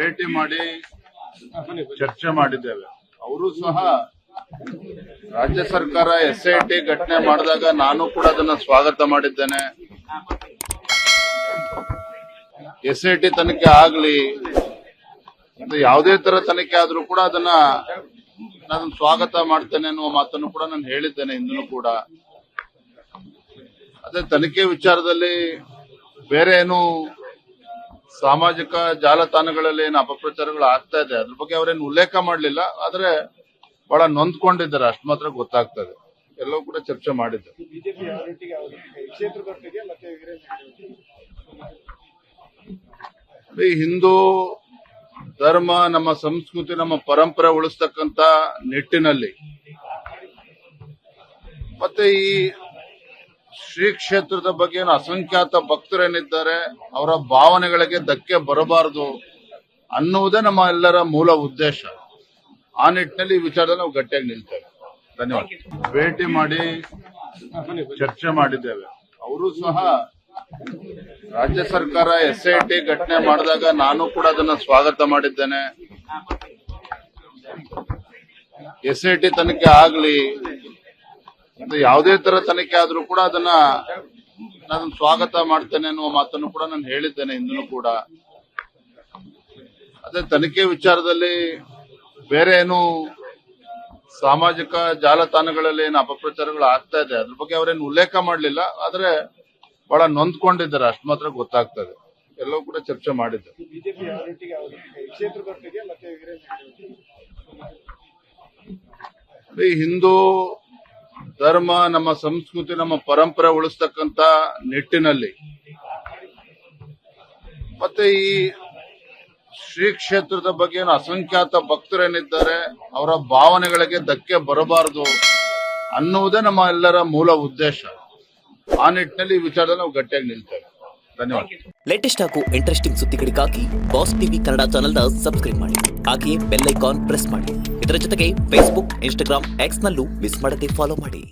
ಭೇಟಿ ಮಾಡಿ ಚರ್ಚೆ ಮಾಡಿದ್ದೇವೆ. ಅವರು ಸಹ ರಾಜ್ಯ ಸರ್ಕಾರ SIT ಘಟನೆ ಮಾಡಿದಾಗ ನಾನು ಕೂಡ ಅದನ್ನ ಸ್ವಾಗತ ಮಾಡಿದ್ದೇನೆ. SIT ತನಿಖೆ ಆಗ್ಲಿ, ಯಾವುದೇ ತರ ತನಿಖೆ ಆದ್ರೂ ಕೂಡ ಅದನ್ನ ನಾನು ಸ್ವಾಗತ ಮಾಡ್ತೇನೆ ಅನ್ನುವ ಮಾತನ್ನು ಕೂಡ ನಾನು ಹೇಳಿದ್ದೇನೆ ಹಿಂದೂ ಕೂಡ. ಅದೇ ತನಿಖೆ ವಿಚಾರದಲ್ಲಿ ಬೇರೆ ಏನು ಸಾಮಾಜಿಕ ಜಾಲತಾಣಗಳಲ್ಲಿ ಏನು ಅಪಪ್ರಚಾರಗಳು ಆಗ್ತಾ ಇದೆ ಅದ್ರ ಬಗ್ಗೆ ಅವರೇನು ಉಲ್ಲೇಖ ಮಾಡಲಿಲ್ಲ. ಆದ್ರೆ ಬಹಳ ನೊಂದ್ಕೊಂಡಿದ್ದಾರೆ, ಅಷ್ಟು ಮಾತ್ರ ಗೊತ್ತಾಗ್ತದೆ. ಎಲ್ಲವೂ ಕೂಡ ಚರ್ಚೆ ಮಾಡಿದ್ದಾರೆ. ಹಿಂದೂ ಧರ್ಮ, ನಮ್ಮ ಸಂಸ್ಕೃತಿ, ನಮ್ಮ ಪರಂಪರೆ ಉಳಿಸ್ತಕ್ಕಂತ ನಿಟ್ಟಿನಲ್ಲಿ ಮತ್ತೆ ಈ ಶ್ರೀ ಕ್ಷೇತ್ರದ ಬಗ್ಗೆ ಏನು ಅಸಂಖ್ಯಾತ ಭಕ್ತರೇನಿದ್ದಾರೆ ಅವರ ಭಾವನೆಗಳಿಗೆ ಧಕ್ಕೆ ಬರಬಾರದು ಅನ್ನುವುದೇ ನಮ್ಮ ಎಲ್ಲರ ಮೂಲ ಉದ್ದೇಶ. ಆ ನಿಟ್ಟಿನಲ್ಲಿ ಈ ವಿಚಾರದಲ್ಲಿ ನಾವು ಗಟ್ಟಿಯಾಗಿ ನಿಲ್ತೇವೆ. ಧನ್ಯವಾದ. ಭೇಟಿ ಮಾಡಿ ಚರ್ಚೆ ಮಾಡಿದ್ದೇವೆ. ಅವರು ಸಹ ರಾಜ್ಯ ಸರ್ಕಾರ SIT ಘಟನೆ ಮಾಡಿದಾಗ ನಾನು ಕೂಡ ಅದನ್ನ ಸ್ವಾಗತ ಮಾಡಿದ್ದೇನೆ. SIT ತನಿಖೆ ಆಗ್ಲಿ, ಯಾವುದೇ ತರ ತನಿಖೆ ಆದ್ರೂ ಕೂಡ ಅದನ್ನ ನಾನು ಸ್ವಾಗತ ಮಾಡ್ತೇನೆ ಅನ್ನುವ ಮಾತನ್ನು ಕೂಡ ನಾನು ಹೇಳಿದ್ದೇನೆ ಹಿಂದೂ ಕೂಡ. ಅದೇ ತನಿಖೆ ವಿಚಾರದಲ್ಲಿ ಬೇರೆ ಏನು ಸಾಮಾಜಿಕ ಜಾಲತಾಣಗಳಲ್ಲಿ ಏನು ಅಪಪ್ರಚಾರಗಳು ಆಗ್ತಾ ಇದೆ ಅದ್ರ ಬಗ್ಗೆ ಅವರೇನು ಉಲ್ಲೇಖ ಮಾಡಲಿಲ್ಲ. ಆದ್ರೆ ಬಹಳ ನೊಂದ್ಕೊಂಡಿದ್ದಾರೆ, ಅಷ್ಟು ಮಾತ್ರ ಗೊತ್ತಾಗ್ತದೆ. ಎಲ್ಲವೂ ಕೂಡ ಚರ್ಚೆ ಮಾಡಿದ್ದಾರೆ. ಹಿಂದೂ ಧರ್ಮ, ನಮ್ಮ ಸಂಸ್ಕೃತಿ, ನಮ್ಮ ಪರಂಪರೆ ಉಳಿಸ್ತಕ್ಕಂತ ನಿಟ್ಟಿನಲ್ಲಿ ಮತ್ತೆ ಈ ಶ್ರೀ ಕ್ಷೇತ್ರದ ಬಗ್ಗೆ ಏನು ಅಸಂಖ್ಯಾತ ಭಕ್ತರೇನಿದ್ದಾರೆ ಅವರ ಭಾವನೆಗಳಿಗೆ ಧಕ್ಕೆ ಬರಬಾರದು ಅನ್ನುವುದೇ ನಮ್ಮ ಎಲ್ಲರ ಮೂಲ ಉದ್ದೇಶ. ಆ ನಿಟ್ಟಿನಲ್ಲಿ ಈ ವಿಚಾರದಲ್ಲಿ ನಾವು ಗಟ್ಟಿಯಾಗಿ ನಿಲ್ತೇವೆ. ಧನ್ಯವಾದ. ಲೇಟೆಸ್ಟ್ ಹಾಗೂ ಇಂಟ್ರೆಸ್ಟಿಂಗ್ ಸುದ್ದಿಗಳಿಗಾಗಿ ಬಾಸ್ ಟಿವಿ ಕನ್ನಡ ಚಾನೆಲ್ನ ಸಬ್ಸ್ಕ್ರೈಬ್ ಮಾಡಿ. ಹಾಗೆಯೇ ಬೆಲ್ ಐಕಾನ್ ಪ್ರೆಸ್ ಮಾಡಿ. ಇದರ ಜೊತೆಗೆ ಫೇಸ್ಬುಕ್, ಇನ್ಸ್ಟಾಗ್ರಾಮ್, ಎಕ್ಸ್ ನಲ್ಲೂ ಮಿಸ್ ಮಾಡದೆ ಫಾಲೋ ಮಾಡಿ.